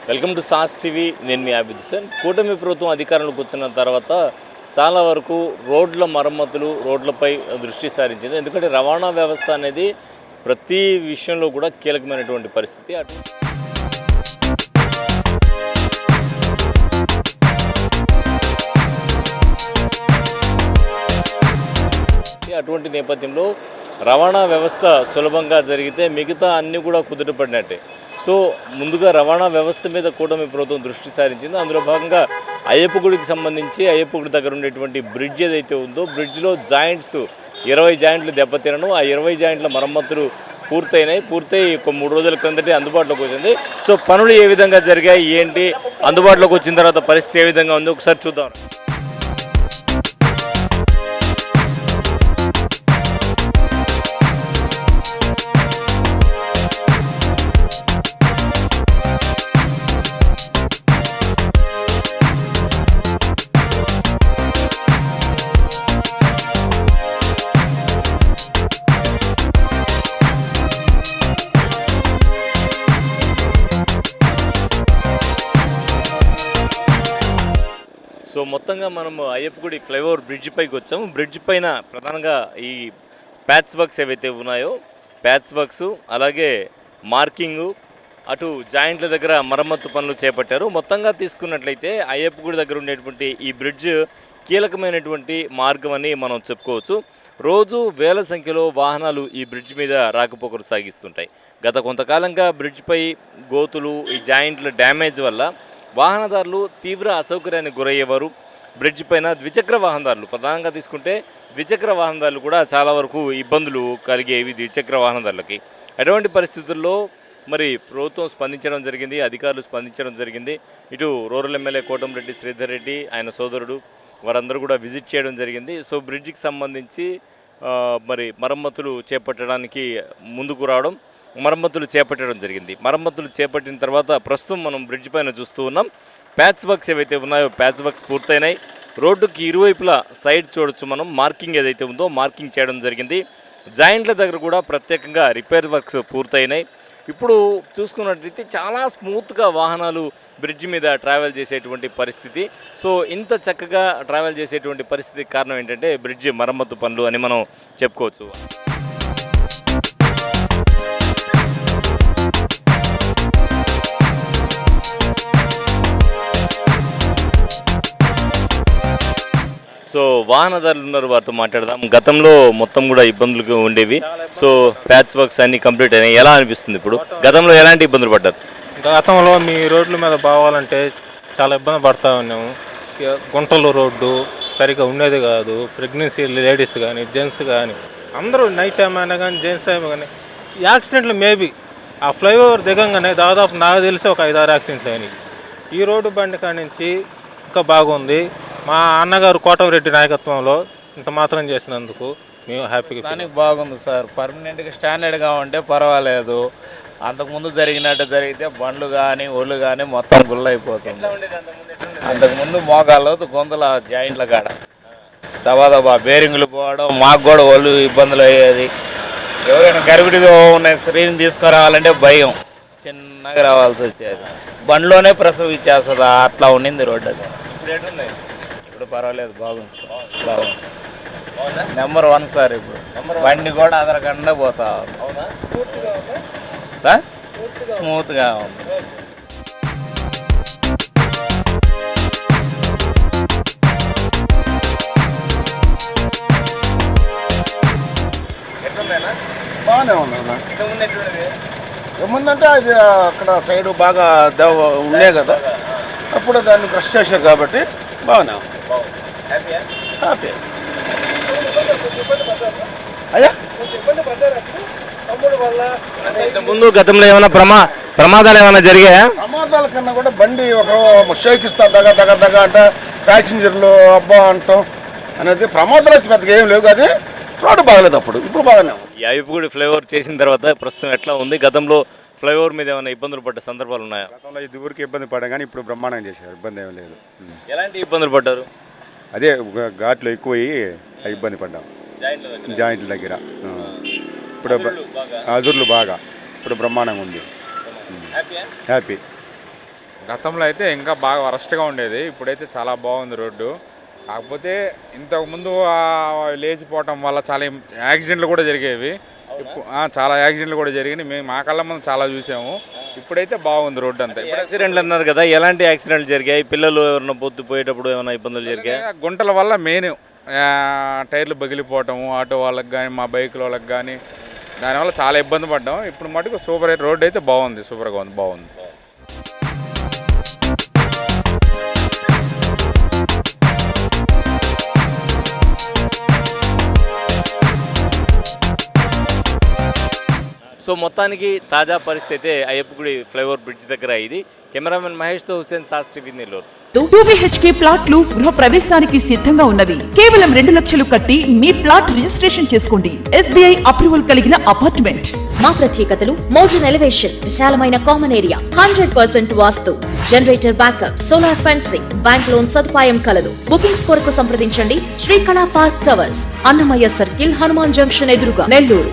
Welcome to sauce TV. నేను మీ అభిద్. కూటమి ప్రభుత్వం అధికారంలోకి వచ్చిన తర్వాత చాలా వరకు రోడ్ల మరమ్మతులు, రోడ్లపై దృష్టి సారించింది. ఎందుకంటే రవాణా వ్యవస్థ అనేది ప్రతి విషయంలో కూడా కీలకమైనటువంటి పరిస్థితి. అటువంటి నేపథ్యంలో రవాణా వ్యవస్థ సులభంగా జరిగితే మిగతా అన్నీ కూడా కుదుటపడినట్టే. సో ముందుగా రవాణా వ్యవస్థ మీద కూటమి ప్రభుత్వం దృష్టి సారించింది. అందులో భాగంగా అయ్యప్ప గుడికి సంబంధించి అయ్యప్ప గుడి దగ్గర ఉండేటువంటి బ్రిడ్జ్ ఏదైతే ఉందో, బ్రిడ్జ్లో జాయింట్స్ 20 జాయింట్లు దెబ్బతినను, ఆ 20 జాయింట్ల మరమ్మతులు పూర్తయి ఒక 3 రోజుల క్రిందటే అందుబాటులోకి వచ్చింది. సో పనులు ఏ విధంగా జరిగాయి, ఏంటి, అందుబాటులోకి వచ్చిన తర్వాత పరిస్థితి ఏ విధంగా ఉందో ఒకసారి చూద్దాం. సో మొత్తంగా మనము అయ్యప్ప గుడి ఫ్లైఓవర్ బ్రిడ్జ్ పైకి వచ్చాము. బ్రిడ్జ్ పైన ప్రధానంగా ఈ ప్యాచ్ వర్క్స్ ఏవైతే ఉన్నాయో, ప్యాచ్ వర్క్స్, అలాగే మార్కింగు, అటు జాయింట్ల దగ్గర మరమ్మత్తు పనులు చేపట్టారు. మొత్తంగా తీసుకున్నట్లయితే అయ్యప్ప గుడి దగ్గర ఉండేటువంటి ఈ బ్రిడ్జ్ కీలకమైనటువంటి మార్గం అని మనం చెప్పుకోవచ్చు. రోజు వేల సంఖ్యలో వాహనాలు ఈ బ్రిడ్జ్ మీద రాకపోకలు సాగిస్తుంటాయి. గత కొంతకాలంగా బ్రిడ్జ్పై గోతులు, ఈ జాయింట్ల డ్యామేజ్ వల్ల వాహనదారులు తీవ్ర అసౌకర్యానికి గురయ్యేవారు. బ్రిడ్జ్ పైన ద్విచక్ర వాహనదారులు, ప్రధానంగా తీసుకుంటే ద్విచక్ర వాహనదారులు కూడా చాలా వరకు ఇబ్బందులు కలిగేవి ద్విచక్ర వాహనదారులకి. అటువంటి పరిస్థితుల్లో మరి ప్రభుత్వం స్పందించడం జరిగింది, అధికారులు స్పందించడం జరిగింది. ఇటు రూరల్ ఎమ్మెల్యే కోటంరెడ్డి శ్రీధర్ రెడ్డి, ఆయన సోదరుడు, వారందరూ కూడా విజిట్ చేయడం జరిగింది. సో బ్రిడ్జికి సంబంధించి మరి మరమ్మతులు చేపట్టడానికి ముందుకు రావడం, మరమ్మతులు చేపట్టడం జరిగింది. మరమ్మతులు చేపట్టిన తర్వాత ప్రస్తుతం మనం బ్రిడ్జ్ పైన చూస్తూ ఉన్నాం. ప్యాచ్ వర్క్స్ ఏవైతే ఉన్నాయో ప్యాచ్ వర్క్స్ పూర్తయినాయి. రోడ్డుకి ఇరువైపులా సైడ్ చూడొచ్చు మనం, మార్కింగ్ ఏదైతే ఉందో మార్కింగ్ చేయడం జరిగింది. జాయింట్ల దగ్గర కూడా ప్రత్యేకంగా రిపేర్ వర్క్స్ పూర్తయినాయి. ఇప్పుడు చూసుకున్నట్లయితే చాలా స్మూత్గా వాహనాలు బ్రిడ్జ్ మీద ట్రావెల్ చేసేటువంటి పరిస్థితి. సో ఇంత చక్కగా ట్రావెల్ చేసేటువంటి పరిస్థితికి కారణం ఏంటంటే బ్రిడ్జ్ మరమ్మతు పనులు అని మనం చెప్పుకోవచ్చు. సో వాహనదారులు ఉన్నారు, వారితో మాట్లాడదాం. గతంలో మొత్తం కూడా ఇబ్బందులు ఉండేవి. సో ప్యాచ్ వర్క్స్ అన్ని కంప్లీట్ అయినాయి. ఎలా అనిపిస్తుంది ఇప్పుడు? గతంలో ఎలాంటి ఇబ్బందులు పడ్డారు? గతంలో మీ రోడ్ల మీద పోవాలంటే చాలా ఇబ్బంది పడతా ఉన్నాము. గుంటలు రోడ్డు సరిగ్గా ఉండేది కాదు. ప్రెగ్నెన్సీ లేడీస్ కానీ జెంట్స్ కానీ అందరూ నైట్ టైం అయినా కానీ జెంట్స్ అయినా కానీ యాక్సిడెంట్లు మేబీ ఆ ఫ్లైఓవర్ దిగంగానే దాదాపు నాకు తెలిసి ఒక 5-6 యాక్సిడెంట్లు అయినాయి. ఈ రోడ్డు బండి కాడి నుంచి ఇంకా బాగుంది. మా అన్నగారు కోటంరెడ్డి నాయకత్వంలో ఇంత మాత్రం చేసినందుకు మేము హ్యాపీగా. దానికి బాగుంది సార్. పర్మనెంట్గా స్టాండర్డ్గా ఉంటే పర్వాలేదు. అంతకుముందు జరిగినట్టు జరిగితే బండ్లు కానీ ఒళ్ళు కానీ మొత్తం గుల్లైపోతుంది. అంతకుముందు మోకాళ్ళు గొంతుల జాయింట్ల కాడ దబా బేరింగ్లు పోవడం, మాకు కూడా ఒళ్ళు ఇబ్బందులు అయ్యేది. ఎవరైనా గర్భిడిగా ఉన్న స్త్రీని తీసుకురావాలంటే భయం, చిన్నగా రావాల్సి వచ్చేది. బండ్లోనే ప్రసవించేస్తుంది, అట్లా ఉండింది రోడ్డు. అది ఇప్పుడు పర్వాలేదు, బాగుంది సార్. Number 1 sir. ఇప్పుడు బండి కూడా అదరకుండా పోతా సార్, స్మూత్గా ఉంది. బాగానే ఉంది. ఏముందంటే అది అక్కడ సైడ్ బాగా ఉండే కదా, అప్పుడు దాన్ని బ్రష్ చేశారు కాబట్టి బాగానే ఉంది. హ్యాపీ. అయ్యా ముందు గతంలో ఏమైనా ప్రమాదాలు ఏమైనా జరిగాయా? ప్రమాదాల కన్నా కూడా బండి ఒక షేక్ ఇస్తా దగ్గ అంటే ప్యాసింజర్లు అబ్బా అంటాం అనేది ప్రమాదాలు పెద్దగా ఏం లేవు. కానీ రోడ్డు బాగలేదు అప్పుడు, ఇప్పుడు బాగానే ఉంది. ఈ అయ్యప్ప గుడి ఫ్లైఓవర్ చేసిన తర్వాత ప్రస్తుతం ఎట్లా ఉంది? గతంలో ఫ్లైఓవర్ మీద ఏమైనా ఇబ్బందులు పడ్డ సందర్భాలు ఉన్నాయా? గతంలో ఇది ఊరికి ఇబ్బంది పడ్డా కానీ ఇప్పుడు బ్రహ్మాండంగా చేశారు, ఇబ్బంది ఏం లేదు. ఎలాంటి ఇబ్బందులు పడ్డారు? అదే ఘాట్లు ఎక్కువయ్యి ఇబ్బంది పడ్డాం జాయింట్ల దగ్గర. ఇప్పుడు అదుర్లు బాగా ఇప్పుడు బ్రహ్మాండంగా ఉంది. హ్యాపీ. గతంలో అయితే ఇంకా బాగా వరస్ట్గా ఉండేది, ఇప్పుడైతే చాలా బాగుంది రోడ్డు. కాకపోతే ఇంతకుముందు లేచిపోవటం వల్ల చాలా యాక్సిడెంట్లు కూడా జరిగేవి. చాలా యాక్సిడెంట్లు కూడా జరిగినాయి, మేము మా కళ్ళ ముందు చాలా చూసాము. ఇప్పుడైతే బాగుంది రోడ్డు అంతా. యాక్సిడెంట్లు అన్నారు కదా, ఎలాంటి యాక్సిడెంట్లు జరిగాయి? పిల్లలు ఎవరైనా పోయేటప్పుడు ఏమైనా ఇబ్బందులు జరిగాయి? గుంటల వల్ల మెయిన్ టైర్లు పగిలిపోవటము, ఆటో వాళ్ళకి కానీ మా బైకుల వాళ్ళకి కానీ, దానివల్ల చాలా ఇబ్బంది పడ్డాం. ఇప్పుడు మటుకు సూపర్ రోడ్డు అయితే బాగుంది, సూపర్గా ఉంది, బాగుంది. సో మొత్తానికి తాజా పరిస్థితి అయ్యప్పగుడి ఫ్లైఓవర్ బ్రిడ్జ్ దగ్గర. ఇది కెమెరామెన్ మహేష్తో హుసేన్ శాస్త్రి, నెల్లూరు. 2 BHK ప్లాట్లు గృహ ప్రవేశానికి సిద్ధంగా ఉన్నవి. కేవలం 2 లక్షలు కట్టి మీ ప్లాట్ రిజిస్ట్రేషన్ చేసుకోండి. SBI అప్రూవల్ కలిగిన అపార్ట్మెంట్. మా ప్రత్యేకతలు మోడర్న్ ఎలివేషన్, విశాలమైన common area, 100% vastu, generator backup, solar fencing, bank loan సదుపాయం కలదు. బుకింగ్స్ కొరకు సంప్రదించండి Srikala park towers, Annamayya circle, Hanuman junction ఎదురుగా, నెల్లూరు.